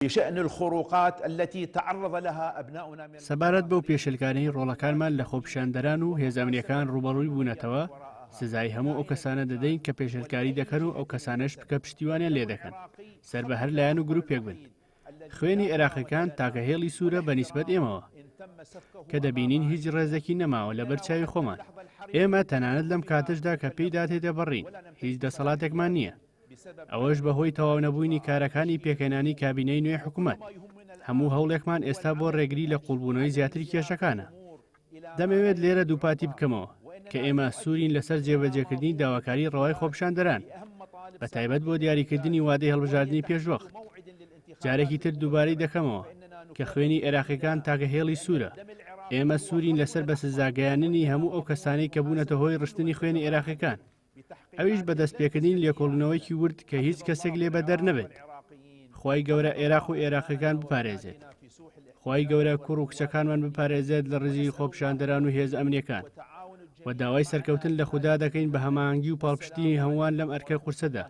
بشأن الخروقات التي تعرض لها أبناؤنا من سەبارەت بەو پێشلکانی ڕۆڵەکانمان لە خۆپیشاندەران و هێزانەکان ڕوبەڕووی بوونەتەوە سزای هەموو ئەو کەسانە دەدەین کە پێشلکاری دەکەن و ئەو کەسانش بکە پشتیوانیان لێ دەکەن سەر بە هەر لایەن و گروپێک بن. خوێنی عێراقیەکان تاکە هێڵی سوورە بەنیسبەت ئێمەوە کە دەبینین هیچ ڕێزێکی نەماوە لە بەرچاوی خۆمان. ئێمە تەنانەت لەم کاتشدا کە پێی داتێتە بەڕین هیچ دەسەڵاتێکمان نییە. ئەوەش بەهۆی تەواو نەبووینی کارەکانی پێکەنانی کابینەی نوێ حکوومەت. هەموو هەوڵێکمان ئێستا بۆ ڕێگری لە قوڵبوونەوەی زیاتری کێشەکانە. دەمەوێت لێرە دووپاتی بکەمەوە کە ئێمە سوورین لەسەر جێبەجێکردنی داواکاری ڕەوای خۆپیشاندەران بە تایبەت بۆ دیاریکردنی وادەی هەڵبژاردننی پێشوەخت. جارێکی تر دووبارەی دەکەمەوە کە خوێنی عێراقیەکان تاکە هێڵی سوورە. ئێمە سوورین لەسەر بە سزاگەیاننی هەموو ئەو کەسانی کە بوونەتە هۆی ڕشتنی خوێنی عێراقیەکان. ئەویش بەدەستپێکردنی لێکۆڵنەوەیکی ورد کە هیچ کەسێک لێ بەدەر نەبێت. خوای گەورە عێراق و عێراقیەکان بپارێزێت. خوای گەورە کوڕ و کچەکانمان بپارێزێت لە ڕزی خۆپیشاندەران و هێز ئەمنیەکان و داوای سەرکەوتن لە خودا دەکەین بە هەماهەنگی و پاڵپشتی هەمووان لەم ئەرکە قورسەدا.